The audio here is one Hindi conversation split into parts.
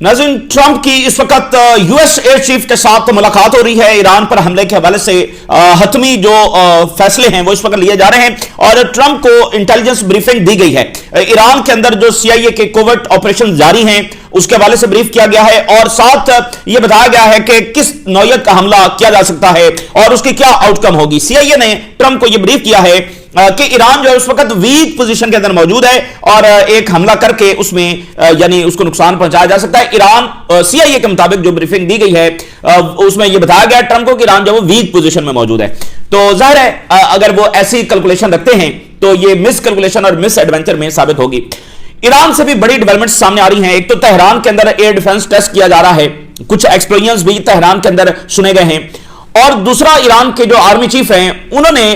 नाज़रीन, ट्रंप की इस वक्त यूएस एयर चीफ के साथ मुलाकात हो रही है। ईरान पर हमले के हवाले से हतमी जो फैसले हैं वो इस वक्त लिए जा रहे हैं और ट्रंप को इंटेलिजेंस ब्रीफिंग दी गई है। ईरान के अंदर जो सीआईए के कोवर्ट ऑपरेशन जारी हैं उसके हवाले से ब्रीफ किया गया है और साथ यह बताया गया है कि किस नौयत का हमला किया जा सकता है और उसकी क्या आउटकम होगी। सीआईए ने ट्रंप को यह ब्रीफ किया है कि ईरान जो है उस वक्त वीक पोजीशन के अंदर मौजूद है और एक हमला करके उसमें यानी उसको नुकसान पहुंचाया जा सकता है। ईरान सीआईए के मुताबिक जो ब्रीफिंग दी गई है उसमें यह बताया गया ट्रंप को कि ईरान जो वो वीक पोजीशन में मौजूद है। तो जाहिर है अगर वो ऐसी कैलकुलेशन रखते हैं तो ये मिस कैलकुलेशन और मिस एडवेंचर में साबित होगी। ईरान से भी बड़ी डेवलपमेंट सामने आ रही हैं। एक तो तेहरान के अंदर एयर डिफेंस टेस्ट किया जा रहा है, कुछ एक्सप्लोजन्स भी तेहरान के अंदर सुने गए हैं और दूसरा ईरान के जो आर्मी चीफ हैं उन्होंने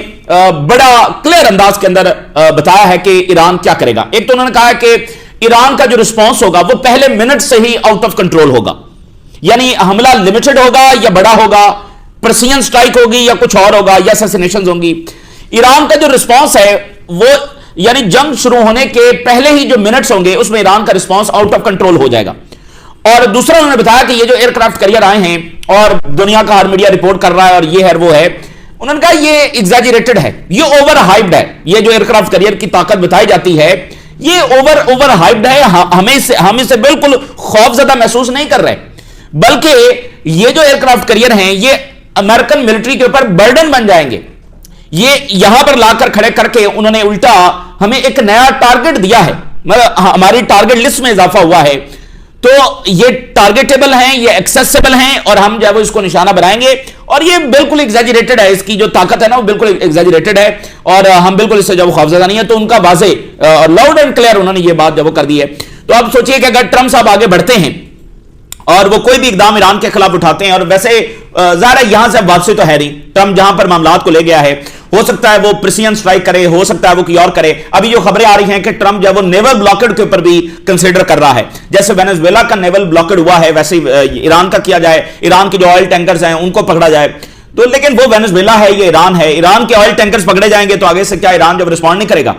बड़ा क्लियर अंदाज के अंदर बताया है कि ईरान क्या करेगा। एक तो उन्होंने कहा है कि ईरान का जो रिस्पांस होगा वो पहले मिनट से ही आउट ऑफ कंट्रोल होगा, यानी हमला लिमिटेड होगा या बड़ा होगा, प्रेसिजन स्ट्राइक होगी या कुछ और होगा या असैसिनेशंस होंगी। ईरान का जो रिस्पांस है वो यानी जंग शुरू होने के पहले ही जो मिनट्स होंगे उसमें ईरान का रिस्पांस आउट ऑफ कंट्रोल हो जाएगा। और दूसरा उन्होंने बताया कि ये जो एयरक्राफ्ट कैरियर आए हैं और दुनिया का हर मीडिया रिपोर्ट कर रहा है और ये है वो है, उन्होंने कहा ये एग्जैजरेटेड है, ये ओवर हाइप्ड है। ये जो एयरक्राफ्ट कैरियर की ताकत बताई जाती है ये ओवर हाइप्ड है। हम इसे बिल्कुल खौफजदा महसूस नहीं कर रहे, बल्कि ये जो एयरक्राफ्ट कैरियर हैं ये अमेरिकन मिलिट्री के ऊपर बर्डन बन जाएंगे। ये यहां पर लाकर खड़े करके उन्होंने उल्टा हमें एक नया टारगेट दिया है, मतलब हमारी टारगेट लिस्ट में इजाफा हुआ है। तो ये टारगेटेबल हैं, ये एक्सेसिबल हैं और हम जो है वो इसको निशाना बनाएंगे और ये बिल्कुल एग्जैजरेटेड है। इसकी जो ताकत है ना वो बिल्कुल एग्जैजरेटेड है और हम बिल्कुल इससे जब खौफजदा नहीं है। तो उनका वाजे लाउड एंड क्लियर उन्होंने ये बात जब वो कर दी है। तो आप सोचिए कि अगर ट्रंप साहब आगे बढ़ते हैं और वो कोई भी इकदाम ईरान के खिलाफ उठाते हैं और वैसे ज़ाहिर है यहां से वापसी तो है नहीं, ट्रंप जहां पर मामलात को ले गया है हो सकता है वो प्रेसिजन स्ट्राइक करे, हो सकता है वो कोई और करे। अभी जो खबरें आ रही हैं कि ट्रंप जो वो नेवल ब्लॉकेड के ऊपर भी कंसीडर कर रहा है, जैसे वेनेजुएला का नेवल ब्लॉकेड हुआ है वैसे ईरान का किया जाए, ईरान के जो ऑयल टैंकर्स हैं उनको पकड़ा जाए। तो लेकिन वो वेनेजुएला है, ये ईरान है, ईरान के ऑयल टैंकर्स पकड़े जाएंगे तो आगे से क्या ईरान जब रिस्पॉन्ड नहीं करेगा?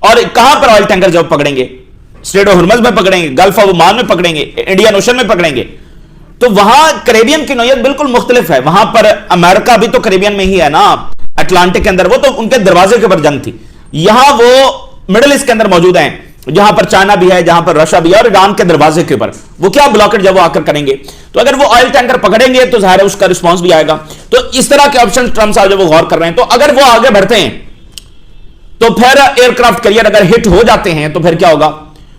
और कहां पर ऑयल टैंकर जब पकड़ेंगे? स्ट्रेट ऑफ हॉर्मज़ में पकड़ेंगे, गल्फ ऑफ ओमान में पकड़ेंगे, इंडियन ओशन में पकड़ेंगे। तो वहां कैरेबियन की नौयत बिल्कुल मुख्तलिफ है। वहां पर अमेरिका भी तो कैरेबियन में ही है ना, अटलांटिक के अंदर, वो तो उनके दरवाजे के ऊपर जंग थी। यहां वो मिडिल ईस्ट के अंदर मौजूद हैं जहां पर चाइना भी है, जहां पर रशिया भी है और ईरान के दरवाजे के ऊपर वो क्या ब्लॉकेट जब वो आकर करेंगे। तो अगर वो ऑयल टैंकर पकड़ेंगे तो जाहिर है उसका रिस्पांस भी आएगा। तो इस तरह के ऑप्शन ट्रंप साहब जब वो गौर कर रहे हैं, तो अगर वो आगे बढ़ते हैं तो फिर एयरक्राफ्ट कैरियर अगर हिट हो जाते हैं तो फिर क्या होगा?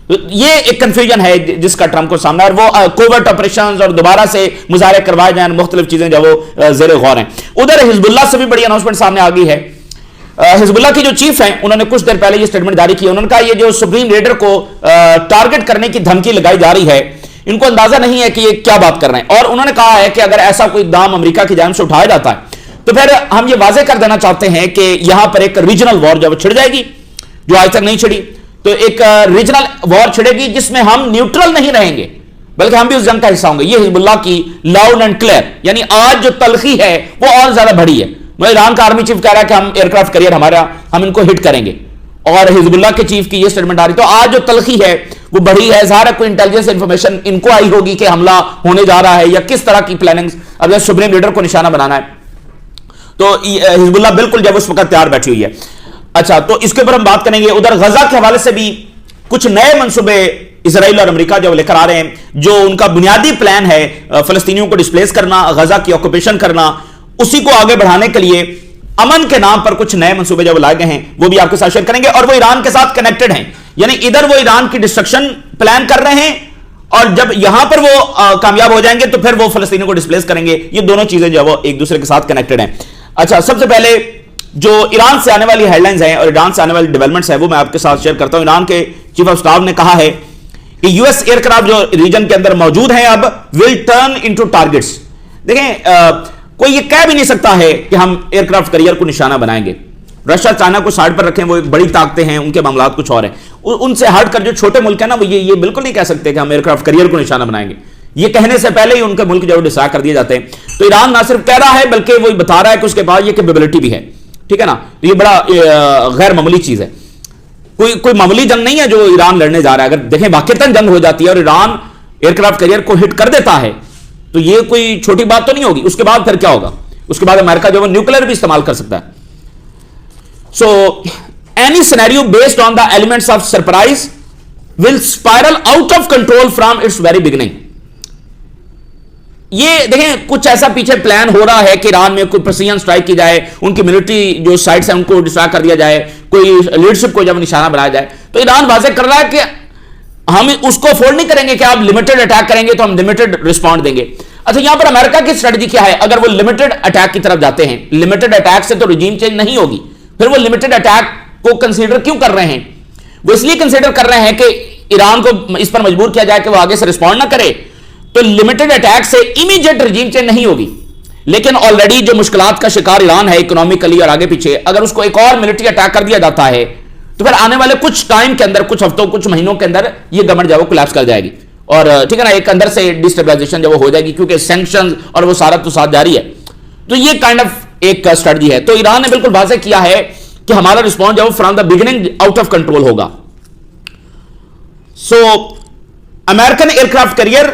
तो ये एक कंफ्यूजन है जिसका ट्रंप को सामना है और वो कोवर्ट ऑपरेशंस और दोबारा से मुजाहरे करवाए जाए, मुख्तलिफ चीजें जो वो जेर गौर हैं। उधर हिजबुल्लाह से भी बड़ी अनाउंसमेंट सामने आ गई है। हिजबुल्लाह की जो चीफ हैं उन्होंने कुछ देर पहले ये स्टेटमेंट जारी की। उन्होंने कहा ये जो सुप्रीम लीडर को टारगेट करने की धमकी लगाई जा रही है, इनको अंदाजा नहीं है कि ये क्या बात कर रहे हैं। और उन्होंने कहा है कि अगर ऐसा कोई इक़दाम अमेरिका की जानिब से उठाया जाता है तो फिर हम ये वाजे कर देना चाहते हैं कि यहां पर एक रीजनल वॉर जब छिड़ जाएगी जो आज तक नहीं छिड़ी, तो एक रीजनल वॉर छिड़ेगी जिसमें हम न्यूट्रल नहीं रहेंगे बल्कि हम भी उस जंग का हिस्सा होंगे। ये हिजबुल्लाह की लाउड एंड क्लियर, यानी आज जो तलखी है वो और ज्यादा बड़ी है। ईरान का आर्मी चीफ कह रहा है कि हम एयरक्राफ्ट कैरियर हमारा, हम इनको हिट करेंगे और हिजबुल्लाह के चीफ की ये स्टेटमेंट आ रही। तो आज जो तलखी है वो बड़ी है। ज़ाहिर है कोई इंटेलिजेंस इंफॉर्मेशन इनको आई होगी कि हमला होने जा रहा है या किस तरह की प्लानिंग, अगर सुप्रीम लीडर को निशाना बनाना है। तो हिजबुल्लाह बिल्कुल जब उस वक्त तैयार बैठी हुई है। अच्छा, तो इसके ऊपर हम बात करेंगे। उधर गजा के हवाले से भी कुछ नए मंसूबे इजराइल और अमेरिका जो लेकर आ रहे हैं। जो उनका बुनियादी प्लान है फलस्तीनियों को डिस्प्लेस करना, गजा की ऑक्यूपेशन करना, उसी को आगे बढ़ाने के लिए अमन के नाम पर कुछ नए मंसूबे जो लाए गए हैं वो भी आपके साथ शेयर करेंगे। और वो ईरान के साथ कनेक्टेड हैं, यानी इधर वो ईरान की डिस्ट्रक्शन प्लान कर रहे हैं और जब यहां पर वो कामयाब हो जाएंगे तो फिर वो फलस्तीनियों को डिस्प्लेस करेंगे। ये दोनों चीजें जो वो एक दूसरे के साथ कनेक्टेड हैं। अच्छा, सबसे पहले जो ईरान से आने वाली हेडलाइंस हैं और ईरान से आने वाली डेवलपमेंट्स हैं वो मैं आपके साथ शेयर करता हूं। ईरान के चीफ ऑफ स्टाफ ने कहा है कि यूएस एयरक्राफ्ट जो रीजन के अंदर मौजूद हैं अब विल टर्न इनटू टारगेट्स। देखें, कोई ये कह भी नहीं सकता है कि हम एयरक्राफ्ट कैरियर को निशाना बनाएंगे। रशिया चाइना को साइड पर रखें, वो एक बड़ी ताकतें हैं, उनके मामलात कुछ और हैं। उनसे हटकर जो छोटे मुल्क हैं ना, वो ये बिल्कुल नहीं कह सकते कि हम एयरक्राफ्ट कैरियर को निशाना बनाएंगे। ये कहने से पहले ही उनके मुल्क जो डिसाइड कर दिए जाते हैं। तो ईरान ना सिर्फ कह रहा है बल्कि वो बता रहा है कि उसके पास ये कैपेबिलिटी भी है। ठीक है ना, तो ये बड़ा गैर मामूली चीज है। कोई मामूली जंग नहीं है जो ईरान लड़ने जा रहा है। अगर देखें वाकईतन जंग हो जाती है और ईरान एयरक्राफ्ट कैरियर को हिट कर देता है तो यह कोई छोटी बात तो नहीं होगी। उसके बाद फिर क्या होगा? उसके बाद अमेरिका जो है न्यूक्लियर भी इस्तेमाल कर सकता है। So any scenario based on the elements of surprise will spiral out of control from its very beginning. ये देखें, कुछ ऐसा पीछे प्लान हो रहा है कि ईरान में कोई प्रेसिजन स्ट्राइक की जाए, उनकी मिलिट्री जो साइट्स हैं उनको डिस्ट्रॉय कर दिया जाए, कोई लीडरशिप को जब निशाना बनाया जाए, तो ईरान वाज़ेह कर रहा है कि हम उसको अफोर्ड नहीं करेंगे कि आप लिमिटेड अटैक करेंगे तो हम लिमिटेड रिस्पॉन्ड देंगे। अच्छा, यहां पर अमेरिका की स्ट्रेटजी क्या है? अगर वो लिमिटेड अटैक की तरफ जाते हैं, लिमिटेड अटैक से तो रिजीम चेंज नहीं होगी, फिर वो लिमिटेड अटैक को कंसीडर क्यों कर रहे हैं? वो इसलिए कंसीडर कर रहे हैं कि ईरान को इस पर मजबूर किया जाए कि वो आगे से रिस्पॉन्ड ना करे, तो लिमिटेड अटैक से इमीडिएट रिजीम चेंज नहीं होगी। लेकिन ऑलरेडी जो मुश्किलात का शिकार ईरान है इकोनॉमिकली और आगे पीछे, अगर उसको एक और मिलिट्री अटैक कर दिया जाता है तो फिर आने वाले कुछ टाइम के अंदर, कुछ हफ्तों, कुछ महीनों के अंदर ये गवर्नमेंट जो कोलैप्स कर जाएगी और ठीक है ना, एक अंदर से डिस्टेबलाइजेशन जब हो जाएगी, क्योंकि सैंक्शंस और वो सारा तो साथ जारी है। तो ये काइंड ऑफ एक स्ट्रेटजी है। तो ईरान ने बिल्कुल वाज़ेह किया है कि हमारा रिस्पॉन्स जो from the beginning out of control होगा। So American aircraft carrier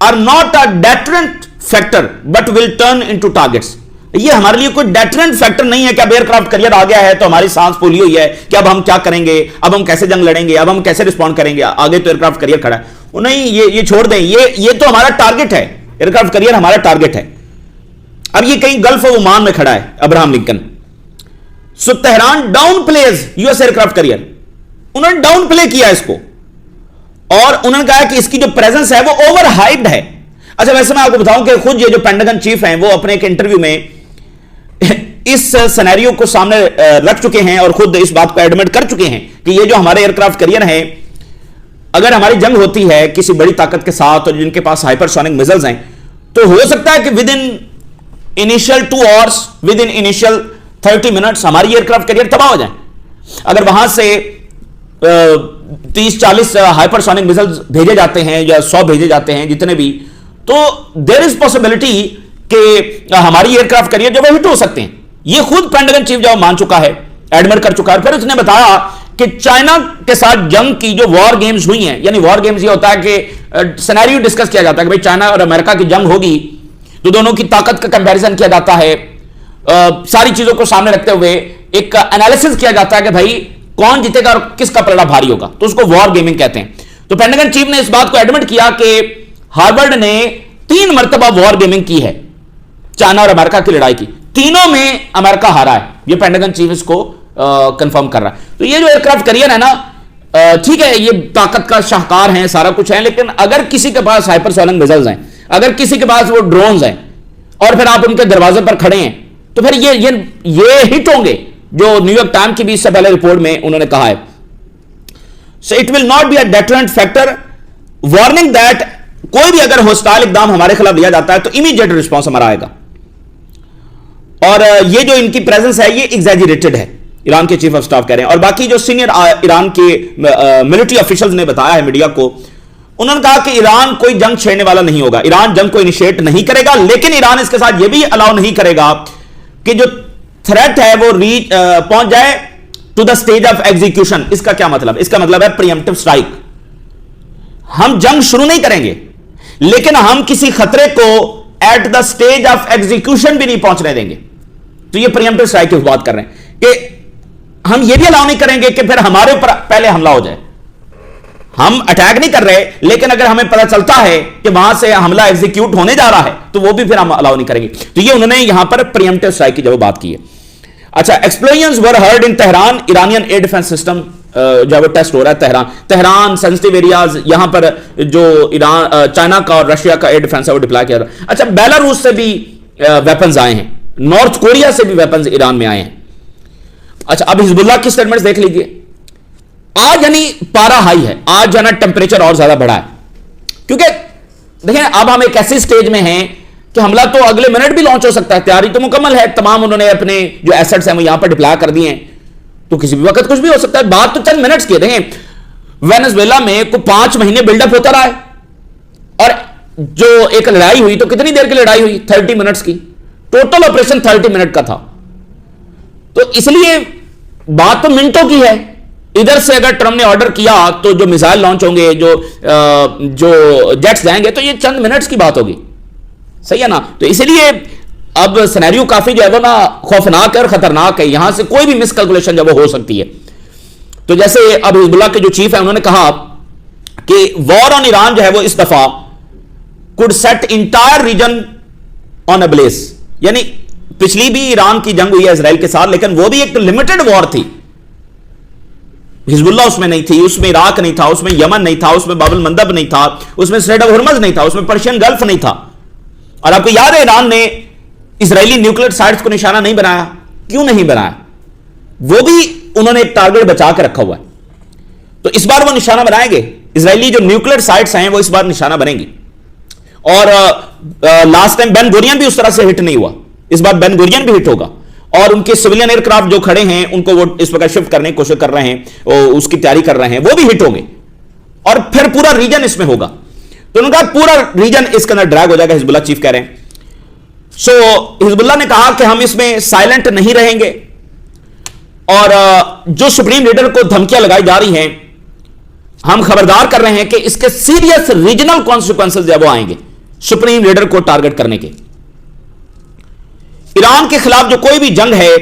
are not a deterrent factor but will turn into targets. ये हमारे लिए कोई डेटरेंट फैक्टर नहीं है कि अब एयरक्राफ्ट कैरियर आ गया है तो हमारी सांस फूली हुई है कि अब हम क्या करेंगे, अब हम कैसे जंग लड़ेंगे, अब हम कैसे रिस्पॉन्ड करेंगे, आगे तो एयरक्राफ्ट कैरियर खड़ा है। नहीं, ये छोड़ दें, ये तो हमारा टारगेट है, एयरक्राफ्ट कैरियर हमारा टारगेट है। अब ये कहीं गल्फ ऑफ ओमान में खड़ा है Abraham Lincoln. So Tehran downplays US aircraft carrier, उन्होंने डाउन प्ले किया इसको और उन्होंने कहा कि इसकी जो प्रेजेंस है वो ओवर हाइप्ड है। अच्छा, वैसे मैं आपको बताऊं कि खुद ये जो पेंटागन चीफ हैं वो अपने एक इंटरव्यू में इस सिनेरियो को सामने रख चुके हैं और खुद इस बात को एडमिट कर चुके हैं कि ये जो हमारे एयरक्राफ्ट कैरियर हैं, अगर हमारी जंग होती है किसी बड़ी ताकत के साथ और जिनके पास हाइपरसोनिक मिसाइल्स हैं, तो हो सकता है कि with in initial 2 hours, with in initial 30 minutes हमारी एयरक्राफ्ट कैरियर तबाह हो जाए। अगर वहां से 30-40 हाइपरसोनिक मिसाइल्स भेजे जाते हैं या 100 भेजे जाते हैं, जितने भी, तो देयर इज पॉसिबिलिटी कि हमारी एयरक्राफ्ट कैरियर जो है हिट हो सकते हैं। ये खुद पेंटागन चीफ जो मान चुका है, एडमिट कर चुका है। फिर उसने बताया कि चाइना के साथ जंग की जो वॉर गेम्स हुई हैं, यानी वॉर गेम्स ये होता है कि सिनेरियो डिस्कस किया जाता है कि भाई चाइना और अमेरिका की जंग होगी तो दोनों की ताकत का कंपैरिजन किया जाता है, सारी चीजों को सामने रखते हुए एक एनालिसिस किया जाता है कि भाई कौन जीतेगा और किसका पलड़ा भारी होगा, तो उसको वॉर गेमिंग कहते हैं। तो पेंटागन चीफ ने इस बात को एडमिट किया कि हार्वर्ड ने 3 मरतबा वॉर गेमिंग की है चाइना और अमेरिका की लड़ाई की, तीनों में अमेरिका हारा है। ये पेंटागन चीफ इसको कंफर्म कर रहा है। तो ये जो एयरक्राफ्ट कैरियर है ना, ठीक है, ये ताकत का शाहकार है, सारा कुछ है, लेकिन अगर किसी के पास हाइपरसोनिक मिसाइल्स हैं, अगर किसी के पास वो ड्रोन्स हैं और फिर आप उनके दरवाजे पर खड़े हैं, तो फिर ये हिट होंगे, जो न्यूयॉर्क टाइम की भी इससे पहले रिपोर्ट में उन्होंने कहा है। So it will not be a deterrent factor, warning that कोई भी अगर होस्टाइल इकदाम हमारे खिलाफ लिया जाता है तो इमीडिएट रिस्पॉन्स हमारा आएगा। और ये जो इनकी प्रेजेंस है ये एग्जैजरेटेड है, ईरान के चीफ ऑफ स्टाफ कह रहे हैं। और बाकी जो सीनियर ईरान के मिलिट्री ऑफिशियल्स ने बताया है मीडिया को, उन्होंने कहा कि ईरान कोई जंग छेड़ने वाला नहीं होगा, ईरान जंग को इनिशिएट नहीं करेगा, लेकिन ईरान इसके साथ यह भी अलाउ नहीं करेगा कि जो थ्रेट है वो पहुंच जाए to the stage of execution. इसका क्या मतलब? इसका मतलब है प्रीएम्प्टिव स्ट्राइक। हम जंग शुरू नहीं करेंगे, लेकिन हम किसी खतरे को at the stage of execution भी नहीं पहुंचने देंगे। तो ये प्रीएम्प्टिव स्ट्राइक की बात कर रहे हैं कि हम ये भी अलाउ नहीं करेंगे कि फिर हमारे ऊपर पहले हमला हो जाए। हम अटैक नहीं कर रहे, लेकिन अगर हमें पता चलता है कि वहां से हमला एग्जीक्यूट होने जा रहा है तो वो भी फिर हम अलाउ नहीं करेंगे। तो ये उन्होंने यहां पर प्रीएम्प्टिव स्ट्राइक की जब बात की है। अच्छा, explosions were heard in Tehran, Iranian air defence system जब टेस्ट हो रहा है तेहरान सेंसिटिव एरियाज, यहां पर जो ईरान, चाइना का और रशिया का एयर डिफेंस है वो डिप्लॉय किया रहा है। अच्छा, बेलारूस से भी वेपन्स आए हैं, नॉर्थ कोरिया से भी वेपन्स ईरान में आए हैं। अच्छा, अब हिजबुल्लाह की स्टेटमेंट्स देख लीजिए। आज यानी पारा हाई है, आज जो है ना टेम्परेचर और ज्यादा बढ़ा है, क्योंकि देखें अब हम एक ऐसी स्टेज में हैं कि हमला तो अगले मिनट भी लॉन्च हो सकता है। तैयारी तो मुकम्मल है, तमाम उन्होंने अपने जो एसेट्स हैं वो यहां पर डिप्लॉय कर दिए हैं, तो किसी भी वक्त कुछ भी हो सकता है। बात तो चंद मिनट्स की। देखें वेनेजुएला में को 5 महीने बिल्डअप होता रहा है, और जो एक लड़ाई हुई तो कितनी देर की लड़ाई हुई? 30 मिनट्स की। टोटल ऑपरेशन 30 मिनट का था। तो इसलिए बात तो मिनटों की है, इधर से अगर ट्रंप ने ऑर्डर किया तो जो मिसाइल लॉन्च होंगे, जो जेट्स जाएंगे, तो ये चंद मिनट्स की बात होगी। सही है ना? तो इसलिए अब सिनेरियो काफी जो है वो ना खौफनाक है और खतरनाक है। यहां से कोई भी मिसकैलकुलेशन जब वो हो सकती है। तो जैसे अब हिजबुल्लाह के जो चीफ है उन्होंने कहा कि वॉर ऑन ईरान जो है वो इस दफा could set entire region on a blaze. यानी पिछली भी ईरान की जंग हुई है इजराइल के साथ, लेकिन वो भी एक लिमिटेड वॉर थी। हिजबुल्लाह उसमें नहीं थी, उसमें इराक नहीं था, उसमें यमन नहीं था, उसमें बाबुल मंदब नहीं था, उसमें स्ट्रेट ऑफ हुर्मुज़ नहीं था, उसमें पर्शियन गल्फ नहीं था। और आपको याद है ईरान ने इजरायली न्यूक्लियर साइट्स को निशाना नहीं बनाया। क्यों नहीं बनाया? वो भी उन्होंने एक टारगेट बचा के रखा हुआ है। तो इस बार वो निशाना बनाएंगे। इजरायली जो न्यूक्लियर साइट्स हैं वो इस बार निशाना बनेंगी। और लास्ट टाइम बेन गुरियन भी उस तरह से हिट नहीं हुआ, इस बार बेन गुरियन भी हिट होगा। और उन्के सिविलियन एयरक्राफ्ट जो खड़े हैं उनको वो इस वक्त शिफ्ट करने की कोशिश कर रहे हैं, उसकी तैयारी कर रहे हैं, वो भी हिट होंगे। और फिर पूरा रीजन इसमें होगा। तो उनका पूरा रीजन इसके अंदर ड्रैग हो जाएगा, हिजबुल्लाह चीफ कह रहे हैं। सो हिजबुल्लाह ने कहा कि हम इसमें साइलेंट नहीं रहेंगे और जो सुप्रीम लीडर को धमकियां लगाई जा रही हैं, हम खबरदार कर रहे हैं कि इसके सीरियस रीजनल कॉन्सिक्वेंसेस जो वो आएंगे सुप्रीम लीडर को टारगेट करने के। ईरान के खिलाफ जो कोई भी जंग है,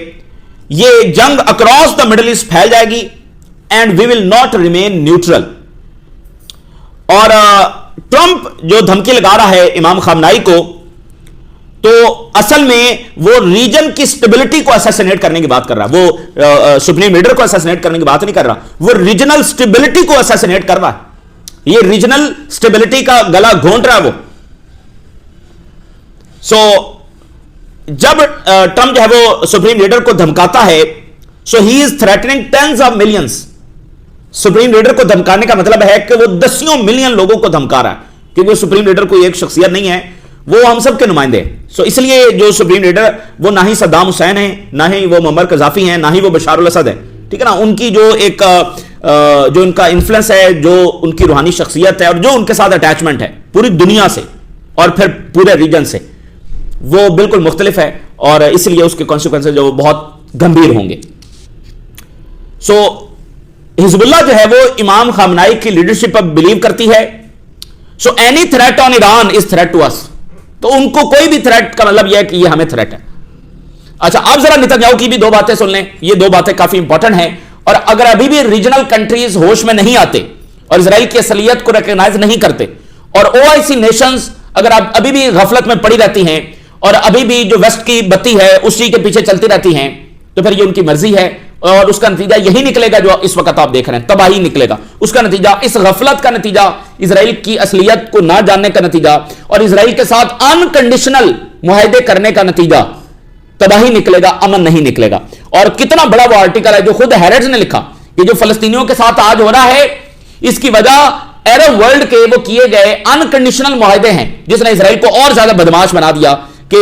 यह जंग अक्रॉस द मिडिल ईस्ट फैल जाएगी and we will not remain neutral. और ट्रंप जो धमकी लगा रहा है इमाम खामनाई को, तो असल में वो रीजन की स्टेबिलिटी को असैसिनेट करने की बात कर रहा है। वो सुप्रीम लीडर को असैसिनेट करने की बात नहीं कर रहा, वो रीजनल स्टेबिलिटी को असैसिनेट कर रहा है। ये रीजनल स्टेबिलिटी का गला घोंट रहा है वो। जब ट्रंप जो है वो सुप्रीम लीडर को धमकाता है, so he is threatening tens of millions. Supreme leader को धमकाने का मतलब है कि वो दसियों मिलियन लोगों को धमका रहा है, क्योंकि सुप्रीम लीडर कोई एक शख्सियत नहीं है, वो हम सब के नुमाइंदे हैं। सो इसलिए जो सुप्रीम लीडर वो ना ही सद्दाम हुसैन है, ना ही वो मुअम्मर कज़ाफी हैं, ना ही वो बशार अल असद है। ठीक है ना? उनकी जो एक जो उनका इन्फ्लुएंस है, जो उनकी रूहानी शख्सियत है और जो उनके साथ अटैचमेंट है पूरी दुनिया से और फिर पूरे रीजन से, वो बिल्कुल मुख्तलिफ है। और इसलिए उसके कॉन्सिक्वेंसेस जो बहुत गंभीर होंगे। सो हिजबुल्लाह जो है वो इमाम खामनाई की लीडरशिप पर बिलीव करती है। So any threat on Iran is threat to us. तो उनको कोई भी थ्रेट का मतलब यह है कि ये हमें थ्रेट है। अच्छा, अब जरा नेतन्याहू की भी दो बातें सुन लें। ये दो बातें काफी इंपॉर्टेंट हैं। और अगर अभी भी रीजनल कंट्रीज होश में नहीं आते और इजराइल की असलियत को रिकॉग्नाइज नहीं करते, और ओआईसी नेशंस अगर आप अभी भी गफलत में पड़ी रहती हैं और अभी भी जो वेस्ट की बत्ती है उसी के पीछे चलती रहती हैं, तो फिर ये उनकी मर्जी है और उसका नतीजा यही निकलेगा जो इस वक्त आप देख रहे हैं, तबाही निकलेगा। उसका नतीजा, इस गफलत का नतीजा, इजराइल की असलियत को ना जानने का नतीजा और इजराइल के साथ अनकंडीशनल मुआहदे करने का नतीजा, तबाही निकलेगा, अमन नहीं निकलेगा। और कितना बड़ा वो आर्टिकल है जो खुद हैरेट्स ने लिखा कि जो फलस्तीनियों के साथ आज हो रहा है, इसकी वजह अरब वर्ल्ड के वो किए गए अनकंडीशनल मुआहदे हैं, जिसने इजराइल को और ज्यादा बदमाश बना दिया। कि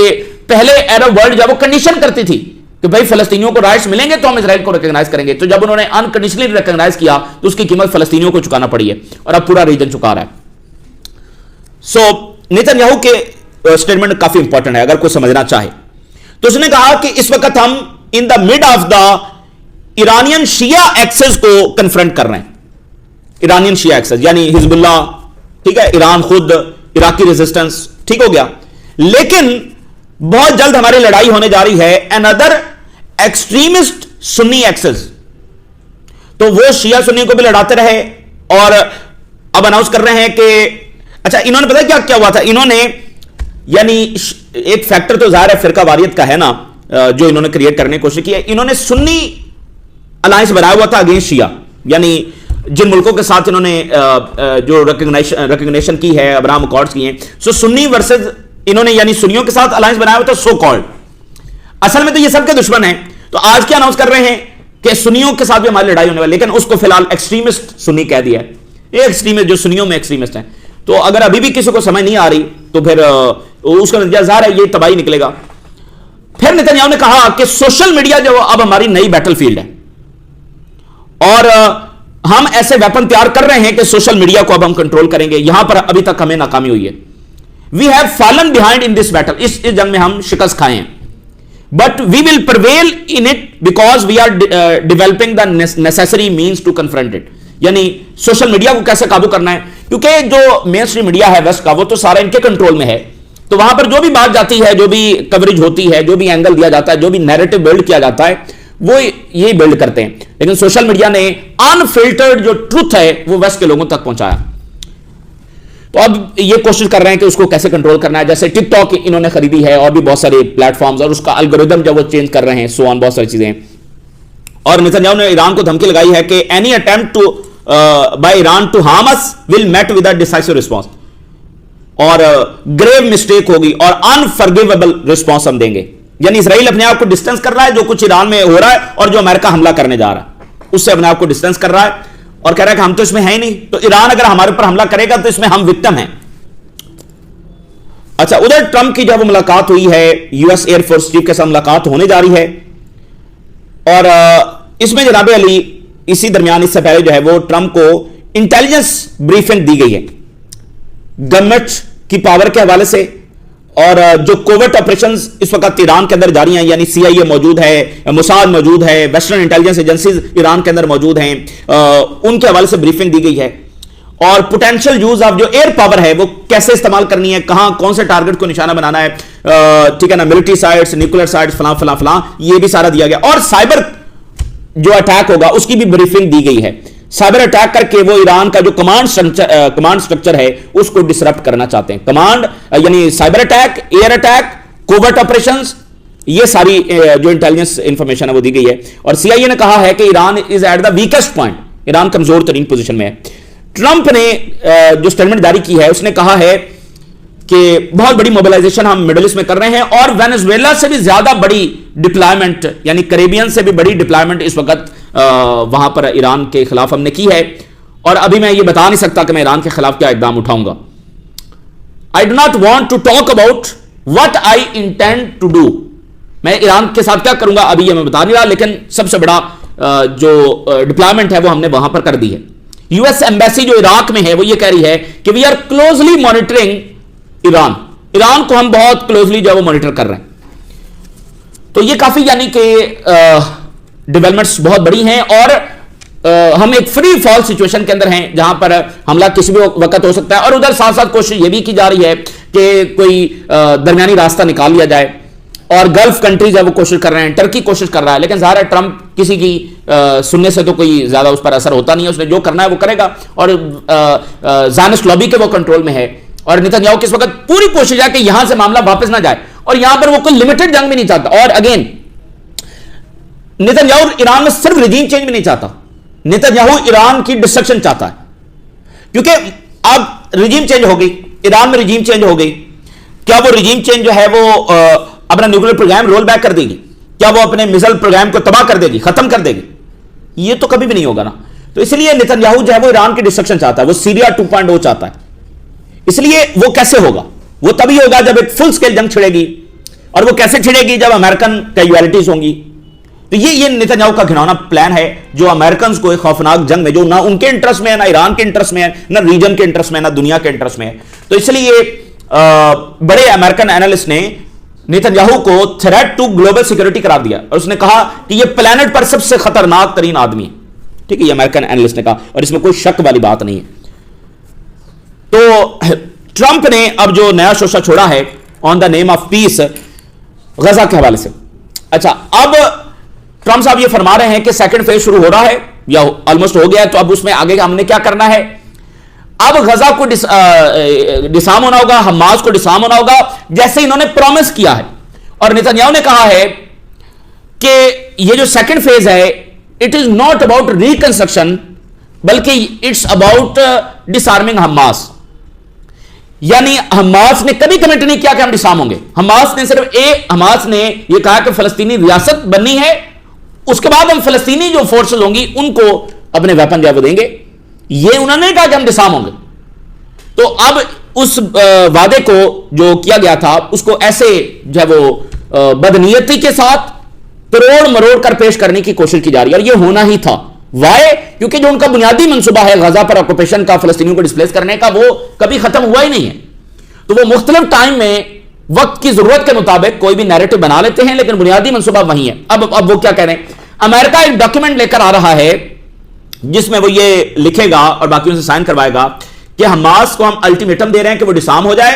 पहले अरब वर्ल्ड जब वो कंडीशन करती थी कि भाई फलस्तीनियों को राइट्स मिलेंगे तो हम इजराइल को रिकॉग्नाइज करेंगे, तो जब उन्होंने अनकंडीशनली रिकॉग्नाइज किया तो उसकी कीमत फलस्तीनियों को चुकाना पड़ी है और अब पूरा रीजन चुका रहा है। सो नेतन्याहू के स्टेटमेंट काफी इंपॉर्टेंट है अगर कोई समझना चाहे तो। उसने कहा कि इस वक्त हम in the mid of the Iranian Shia axis को कन्फ्रंट कर रहे हैं। ईरानियन शिया एक्सेस यानी हिजबुल्लाह, ठीक है, ईरान खुद, इराकी रेजिस्टेंस, ठीक हो गया। लेकिन बहुत जल्द हमारी लड़ाई होने जा रही है अनदर एक्सट्रीमिस्ट सुन्नी एक्सेस। तो वो शिया सुन्नी को भी लड़ाते रहे और अब अनाउंस कर रहे हैं कि अच्छा, इन्होंने पता क्या क्या हुआ था, इन्होंने यानी एक फैक्टर तो जाहिर है फिरका वारियत का है ना, जो इन्होंने क्रिएट करने की कोशिश की है। इन्होंने सुन्नी अलायंस बनाया हुआ था अगेंस्ट शिया, यानी जिन मुल्कों के साथ इन्होंने जो रिकॉग्निशन की है, अब्राहम अकॉर्ड्स की हैं, सो सुन्नी वर्सेस इन्होंने यानी सुन्नियों के साथ अलायंस बनाया हुआ था सो कॉल्ड। असल में तो ये सबके दुश्मन हैं। तो आज क्या अनाउंस कर रहे हैं कि सुन्नियों के साथ भी हमारी लड़ाई होने वाली, लेकिन उसको फिलहाल एक्सट्रीमिस्ट सुन्नी कह दिया है। ये एक्सट्रीमिस्ट जो सुन्नियों में एक्सट्रीमिस्ट हैं। तो अगर अभी भी किसी को समझ नहीं आ रही तो फिर उसका नतीजा ज़ाहिर है ये तबाही निकलेगा। फिर नेतन्याहू ने कहा कि सोशल मीडिया जो अब हमारी नई बैटलफील्ड है और हम ऐसे वेपन तैयार कर रहे हैं कि सोशल मीडिया को अब हम कंट्रोल करेंगे। यहां पर अभी तक हमें नाकामी हुई है। We have fallen behind in this battle, इस जंग में हम शिकस्त खाए हैं। But we will prevail in it because we are developing the necessary means to confront it. यानी सोशल मीडिया को कैसे काबू करना है, क्योंकि जो मेन स्ट्रीम मीडिया है वेस्ट का, वो तो सारा इनके कंट्रोल में है। तो वहां पर जो भी बात जाती है, जो भी कवरेज होती है, जो भी एंगल दिया जाता है, जो भी नैरेटिव बिल्ड किया जाता है, वो ये बिल्ड करते हैं। लेकिन सोशल मीडिया ने अनफिल्टर्ड जो ट्रुथ है वो वेस्ट के लोगों तक पहुंचाया। तो अब ये कोशिश कर रहे हैं कि उसको कैसे कंट्रोल करना है। जैसे टिकटॉक इन्होंने खरीदी है और भी बहुत सारे प्लेटफॉर्म्स, और उसका एल्गोरिदम जब वो चेंज कर रहे हैं, सो ऑन, बहुत सारी चीजें। और नेतन्याहू ने ईरान को धमकी लगाई है कि any attempt to by Iran to harm us will met with a decisive response, और ग्रेव मिस्टेक होगी और अनफॉरगिवेबल रिस्पॉन्स हम देंगे। यानी इसराइल अपने आप को डिस्टेंस कर रहा है जो कुछ ईरान में हो रहा है, और जो अमेरिका हमला करने जा रहा है उससे अपने आप को डिस्टेंस कर रहा है, और कह रहा है कि हम तो इसमें है ही नहीं, तो ईरान अगर हमारे ऊपर हमला करेगा तो इसमें हम विक्टिम हैं। अच्छा, उधर ट्रंप की जब मुलाकात हुई है, यूएस एयरफोर्स चीफ के साथ मुलाकात होने जा रही है, और इसमें जनाब अली इसी दरमियान, इससे पहले जो है वो ट्रंप को इंटेलिजेंस ब्रीफिंग दी गई है गवर्नमेंट की पावर के हवाले से, और जो कोविड ऑपरेशंस इस वक्त ईरान के अंदर जारी हैं, यानी सीआईए मौजूद है, मोसाद मौजूद है, वेस्टर्न इंटेलिजेंस एजेंसीज ईरान के अंदर मौजूद हैं, उनके हवाले से ब्रीफिंग दी गई है। और पोटेंशियल यूज ऑफ जो एयर पावर है वो कैसे इस्तेमाल करनी है, कहां कौन से टारगेट को निशाना बनाना है, ठीक है ना, मिलिट्री साइट्स, न्यूक्लियर साइट्स, फलां फलां फलां, ये भी सारा दिया गया। और साइबर जो अटैक होगा उसकी भी ब्रीफिंग दी गई है। साइबर अटैक करके वो ईरान का जो कमांड स्ट्रक्चर है उसको डिसरप्ट करना चाहते हैं। कमांड यानी cyber attack, air attack, covert operations, ये सारी जो इंटेलिजेंस इंफॉर्मेशन है वो दी गई है। और सीआईए ने कहा है कि Iran is at the weakest point, Iran कमजोर तरीन पोजीशन में है। ट्रंप ने जो स्टेटमेंट जारी की है उसने कहा है कि बहुत बड़ी मोबिलाइजेशन हम मिडिल ईस्ट में कर रहे हैं, और वेनेजुएला से भी ज्यादा बड़ी डिप्लॉयमेंट, यानी कैरेबियन से भी बड़ी डिप्लॉयमेंट इस वक्त वहां पर ईरान के खिलाफ हमने की है। और अभी मैं ये बता नहीं सकता कि मैं ईरान के खिलाफ क्या इकदाम उठाऊंगा। I do not want to talk about what I intend to do, मैं ईरान के साथ क्या करूंगा अभी ये मैं बता नहीं रहा, लेकिन सबसे बड़ा जो डिप्लॉयमेंट है वो हमने वहां पर कर दी है। यूएस एम्बेसी जो इराक में है वो ये कह रही है कि we are closely monitoring Iran, Iran को हम बहुत क्लोजली जो है वो मॉनिटर कर रहे हैं। तो ये काफी यानी कि डेवलपमेंट्स बहुत बड़ी हैं, और हम एक फ्री फॉल सिचुएशन के अंदर हैं जहां पर हमला किसी भी वक्त हो सकता है। और उधर साथ साथ कोशिश ये भी की जा रही है कि कोई दरमियानी रास्ता निकाल लिया जाए, और गल्फ कंट्रीज है वो कोशिश कर रहे हैं, टर्की कोशिश कर रहा है, लेकिन ज़ाहिर है ट्रंप किसी की सुनने से तो कोई ज्यादा उस पर असर होता नहीं है, उसने जो करना है वो करेगा, और ज़ायनिस्ट लॉबी के वो कंट्रोल में है। और नेतन्याहू की इस वक्त पूरी कोशिश है कि यहां से मामला वापस ना जाए, और यहां पर वो कोई लिमिटेड जंग भी नहीं चाहता। और अगेन नेतन्याहू ईरान में सिर्फ रिजीम चेंज भी नहीं चाहता, नेतन्याहू ईरान की डिस्ट्रक्शन चाहता है, क्योंकि अब रिजीम चेंज हो गई, ईरान में रिजीम चेंज हो गई, क्या वो रिजीम चेंज जो है वो अपना न्यूक्लियर प्रोग्राम रोल बैक कर देगी? क्या वो अपने मिसाइल प्रोग्राम को तबाह कर देगी, खत्म कर देगी? ये तो कभी भी नहीं होगा ना। तो इसलिए नेतन्याहू जो है वो ईरान की डिस्ट्रक्शन चाहता है, वो सीरिया 2.0 चाहता है। इसलिए वो कैसे होगा? वो तभी होगा जब एक फुल स्केल जंग छिड़ेगी, और वो कैसे छिड़ेगी? जब अमेरिकन कैजुअलिटीज होंगी। तो ये नेतन्याहू का घिनौना प्लान है, जो अमेरिकन को एक खौफनाक जंग में, जो ना उनके इंटरेस्ट में है, ना ईरान के इंटरेस्ट में है, ना रीजन के इंटरेस्ट में है, ना दुनिया के इंटरेस्ट में है। तो इसलिए बड़े अमेरिकन एनालिस्ट ने नेतन्याहू को थ्रेट टू ग्लोबल सिक्योरिटी करार दिया, और उसने कहा कि ये प्लेनेट पर सबसे खतरनाक तरीन आदमी है। ठीक है, ये अमेरिकन एनालिस्ट ने कहा, और इसमें कोई शक वाली बात नहीं है। तो ट्रंप ने अब जो नया शोशा छोड़ा है on the name of peace, Gaza के हवाले से। अच्छा, अब ट्रंप साहब ये फरमा रहे हैं कि सेकंड फेज शुरू हो रहा है या ऑलमोस्ट हो गया है, तो अब उसमें आगे हमने क्या करना है? अब गजा को डिसाम होना होगा, हमास को डिसाम होना होगा, जैसे इन्होंने प्रॉमिस किया है। और नेतन्याहू ने कहा है कि ये जो सेकंड फेज है, it is not about reconstruction, बल्कि इट्स अबाउट डिसआर्मिंग हमास। यानी हमास ने कभी कमिट नहीं किया कि हम डिसाम होंगे। हमास ने यह कहा कि फलस्तीनी रियासत बननी है, उसके बाद हम फलस्तीनी जो फोर्सेस होंगी उनको अपने वेपन जो देंगे। ये उन्होंने कहा कि हम डिसाम होंगे। तो अब उस वादे को जो किया गया था उसको ऐसे जो है वो बदनीयती के साथ तोड़ मरोड़ कर पेश करने की कोशिश की जा रही है, और ये होना ही था। वाई? क्योंकि जो उनका बुनियादी मंसूबा है गजा पर ऑक्यूपेशन का, फलस्तीनियों को डिस्प्लेस करने का, वो कभी खत्म हुआ ही नहीं है। तो वो मुख्तलिफ टाइम में वक्त की जरूरत के मुताबिक कोई भी नैरेटिव बना लेते हैं, लेकिन बुनियादी मंसूबा वही है। अब वो क्या कह रहे हैं, अमेरिका एक डॉक्यूमेंट लेकर आ रहा है जिसमें वो ये लिखेगा और बाकियों से साइन करवाएगा कि हमास को हम अल्टीमेटम दे रहे हैं कि वो डिसार्म हो जाए,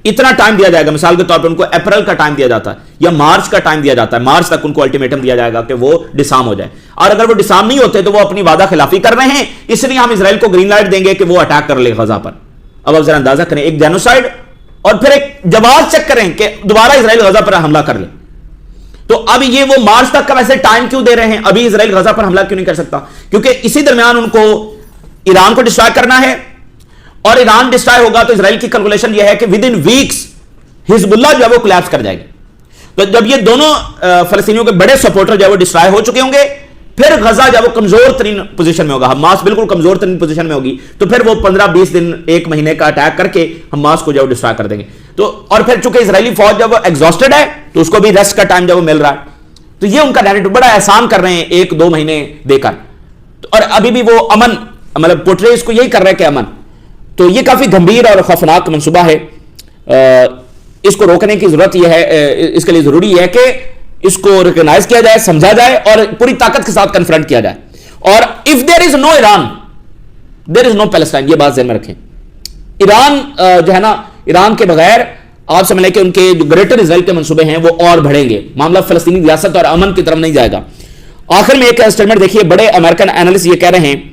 इतना टाइम दिया जाएगा। मिसाल के तौर पर उनको अप्रैल का टाइम दिया जाता है या मार्च का टाइम दिया जाता है, मार्च तक उनको अल्टीमेटम दिया जाएगा कि वो डिसार्म हो जाए। और अगर वो डिसार्म नहीं होते तो वो अपनी वादा खिलाफी कर रहे हैं, इसलिए हम इजराइल को ग्रीन लाइट देंगे कि वो अटैक कर ले गजा पर। अब आप जरा अंदाजा करें, एक जेनोसाइड और फिर एक जवाब चेक करें कि दोबारा इजराइल गजा पर हमला कर ले। तो अब ये वो मार्च तक का वैसे टाइम क्यों दे रहे हैं, अभी इजराइल गजा पर हमला क्यों नहीं कर सकता? क्योंकि इसी दरमियान उनको ईरान को डिस्ट्रॉय करना है, और ईरान डिस्ट्रॉय होगा तो इजराइल की कैलकुलेशन यह है कि विद इन वीक्स हिजबुल्लाह जो है वो कोलैप्स कर जाएगी। तो जब ये दोनों फलस्तीनियों के बड़े सपोर्टर जो है वो डिस्ट्रॉय हो चुके होंगे, फिर गजा जब वो कमजोर तरीन पोजीशन में होगा, हमास बिल्कुल कमजोर तरीन पोजीशन में होगी, तो फिर वो 15-20 दिन, एक महीने का अटैक करके हमास को जो डिस्ट्रॉय कर देंगे। तो और फिर चूंकि इजरायली फौज जब एग्जॉस्टेड है तो उसको भी रेस्ट का टाइम जब वो मिल रहा है, तो ये उनका नैरेटिव बड़ा एहसान कर रहे हैं 1-2 महीने देकर। तो और अभी भी वो अमन, मतलब पोर्ट्रे इसको यही कर रहे हैं कि अमन। तो ये काफी गंभीर और खौफनाक मंसूबा है। इसको रोकने की जरूरत यह है, इसके लिए जरूरी है कि इसको रिकॉग्नाइज किया जाए, समझा जाए और पूरी ताकत के साथ कन्फ्रंट किया जाए। और if there is no Iran, there is no Palestine, ये बात ध्यान में रखें। ईरान जो है ना, ईरान के बगैर आप समझ लें कि उनके जो ग्रेटर इजराइल के मंसूबे हैं वो और बढ़ेंगे, मामला फलस्तीनी रियासत और अमन की तरफ नहीं जाएगा। आखिर में एक स्टेटमेंट देखिए, बड़े अमेरिकन एनालिस्ट ये कह रहे हैं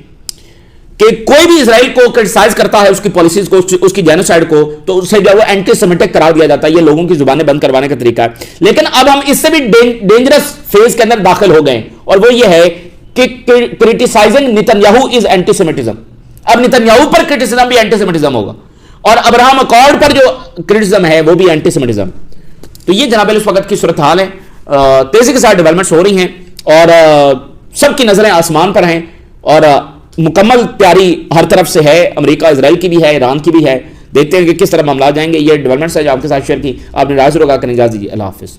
कि कोई भी इजराइल को क्रिटिसाइज करता है, उसकी पॉलिसीज को, उसकी जेनोसाइड को, तो उससे जो है वो एंटी सेमेटिक करार दिया जाता है। ये लोगों की जुबानें बंद करवाने का तरीका है। लेकिन अब हम इससे भी डेंजरस फेज के अंदर दाखिल हो गए, और वो ये है कि क्रिटिसाइजिंग नेतन्याहू इज एंटीसेमिटिज्म। अब नेतन्याहू पर क्रिटिसिज्म भी एंटीसेमिटिज्म होगा, और अब्राहम अकॉर्ड पर जो क्रिटिसिज्म है वो भी एंटीसेमिटिज्म। तो ये जनाब इस वक्त की सूरत हाल है। तेजी के साथ डेवलपमेंट्स हो रही हैं और सबकी नजरें आसमान पर हैं, और मुकम्मल तैयारी हर तरफ से है, अमेरिका इजराइल की भी है, ईरान की भी है। देखते हैं कि किस तरह मामला जाएंगे। ये डेवलपमेंट्स है जो आपके साथ शेयर की, आपने राज रोगा करने इजाजत दीजिए। अल्लाह हाफिज़।